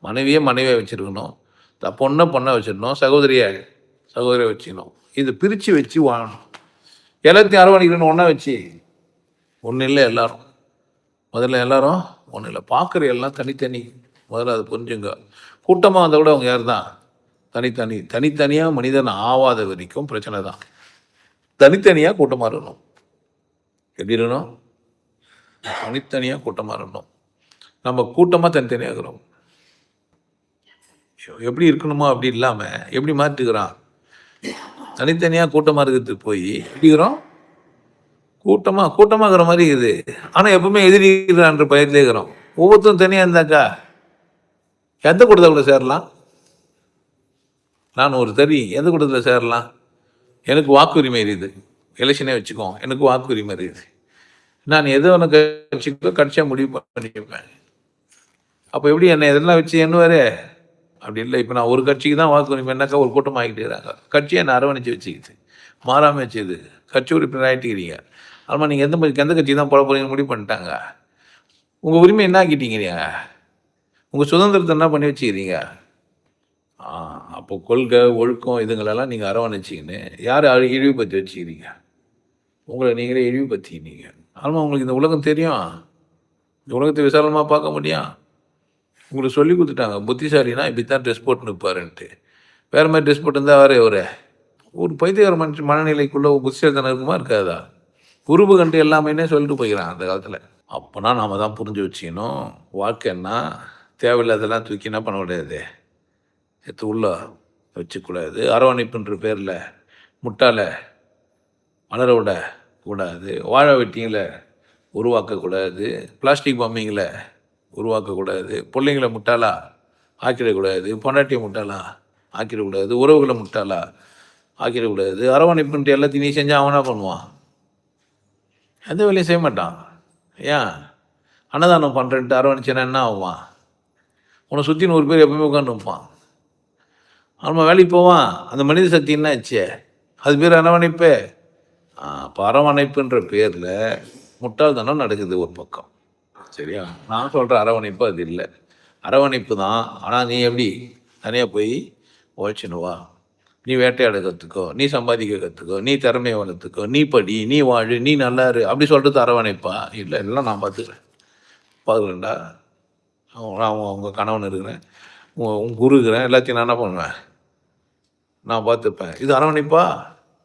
மனைவியை வச்சுருக்கணும், பொண்ணை வச்சிடணும், சகோதரியை வச்சுக்கணும். இது பிரித்து வச்சு வாழணும். எல்லாத்தையும் அரவணைக்கணும்னு ஒன்றா வச்சு ஒன்றும் இல்லை. எல்லாரும் முதல்ல எல்லாரும் ஒன்றும் இல்லை. பார்க்குற எல்லாம் தனித்தனி. முதல்ல அதை புரிஞ்சுங்க. கூட்டமாக வந்தால் கூட அவங்க யார் தான்? தனித்தனியாக மனிதன் ஆவாத வரைக்கும் பிரச்சனை தான். தனித்தனியாக கூட்டமாக இருக்கணும். எப்படி இருக்கணும்? தனித்தனியாக கூட்டமாக இருக்கணும். நம்ம கூட்டமாக தனித்தனியாக இருக்கிறோம். எப்படி இருக்கணுமோ அப்படி இல்லாமல் எப்படி மாற்றிக்கிறோம்? தனித்தனியாக கூட்டமாக இருக்கிறதுக்கு போய் எப்படிக்கிறோம்? கூட்டமாக இருக்கிற மாதிரி இருக்குது. ஆனால் எப்பவுமே எதிரிக்கிறான்ற பயத்திலே இருக்கிறோம். ஒவ்வொருத்தரும் தனியாக இருந்தாக்கா எந்த கூட்டத்தில் சேரலாம்? நான் ஒரு எந்த கூட்டத்தில் சேரலாம்? எனக்கு வாக்குரிமை இருக்குது. எலெக்ஷனே வச்சுக்கோ, எனக்கு வாக்குரிமை இருக்குது. நான் எதோ ஒன்று கட்சிக்கோ கட்சியாக முடிவு பண்ணிப்பேன். அப்போ எப்படி என்னை எதெல்லாம் வச்சு எண்ணுவார்? அப்படி இல்லை. இப்போ நான் ஒரு கட்சிக்கு தான் வாக்குரிமை என்னக்கா ஒரு கூட்டம் ஆகிட்டே இருக்கிறாங்க. கட்சியை என்னை அரவணைச்சு வச்சுக்கிது, மாறாமல் வச்சுது. கட்சி உறுப்பினர் ஆகிட்டுக்கிறீங்க. ஆமாம், நீங்கள் எந்த கட்சி தான் போட போகிறீங்கன்னு முடிவு பண்ணிட்டாங்க. உங்கள் உரிமை என்ன ஆக்கிட்டீங்க? உங்கள் சுதந்திரத்தை என்ன பண்ணி வச்சுக்கிறீங்க? அப்போ கொள்கை ஒழுக்கம் இதுங்களெல்லாம் நீங்கள் அரவணைச்சிங்கன்னு யார் இழிவுபடுத்தி வச்சுக்கிறீங்க? உங்களை நீங்களே இழிவுபடுத்திக்கிறீங்க. ஆமாம், உங்களுக்கு இந்த உலகம் தெரியும். இந்த உலகத்தை விசாலமாக பார்க்க முடியும். உங்களுக்கு சொல்லி கொடுத்துட்டாங்க, புத்திசாலினா இப்படி தான் ட்ரெஸ் போட்டு நிற்பாருன்ட்டு. வேறு மாதிரி ட்ரெஸ் போட்டு இருந்தால் ஒரு பைத்தியகார மனநிலைக்குள்ளே புத்திசாலித்தனம் இருக்குமா இருக்காதா? உருவு கண்டு எல்லாமே சொல்லிட்டு போய்க்கிறான் அந்த காலத்தில். அப்போனா நாம் தான் புரிஞ்சு வச்சுக்கணும். வாழ்க்கைன்னா தேவையில்லாதெல்லாம் தூக்கி என்ன பண்ணக்கூடாது, எடுத்து உள்ள வச்சுக்கூடாது. அரவணைப்புன்ற பேரில் முட்டாளை வளர விட கூடாது. வாழை வெட்டிங்களை உருவாக்கக்கூடாது. பிளாஸ்டிக் பாம்பிங்களை உருவாக்கக்கூடாது. பிள்ளைங்களை முட்டாளா ஆக்கிடக்கூடாது. பொண்டாட்டியை முட்டாளா ஆக்கிடக்கூடாது. உறவுகளை முட்டாளா ஆக்கிடக்கூடாது. அரவணைப்புன்ட்டு எல்லாத்தையும் நீ செஞ்சால் அவனா பண்ணுவான்? எந்த வேலையும் செய்ய மாட்டான். ஏன்? அன்னதானம் பண்ணுறேன்ட்டு அரவணைச்சேன்னா என்ன ஆகுவான்? உன்னை சுற்றி 100 பேர் எப்பவுமே உட்காந்து வைப்பான். அவன் வேலைக்கு போவான். அந்த மனித சக்தி என்ன ஆச்சு? அது பேர் அரவணைப்பு. இப்போ அரவணைப்புன்ற பேரில் முட்டாள்தனம் நடக்குது ஒரு பக்கம். சரியா? நான் சொல்கிற அரவணைப்பு அது இல்லை. அரவணைப்பு தான். ஆனால் நீ எப்படி தனியாக போய் உழைச்சின்னு வா, நீ வேட்டையாட கற்றுக்கோ, நீ சம்பாதிக்க கற்றுக்கோ, நீ திறமையை வளர்த்துக்கோ, நீ படி, நீ வாழு, நீ நல்லாரு அப்படி சொல்கிறது அரவணைப்பா? இல்லை, எல்லாம் நான் பார்த்துக்கிறேன்டா. உங்கள் கணவன் இருக்கிறேன், உங்கள் குரு இருக்கிறேன், எல்லாத்தையும் நான் என்ன பண்ணுவேன்? நான் பார்த்துப்பேன். இது அரவணைப்பா?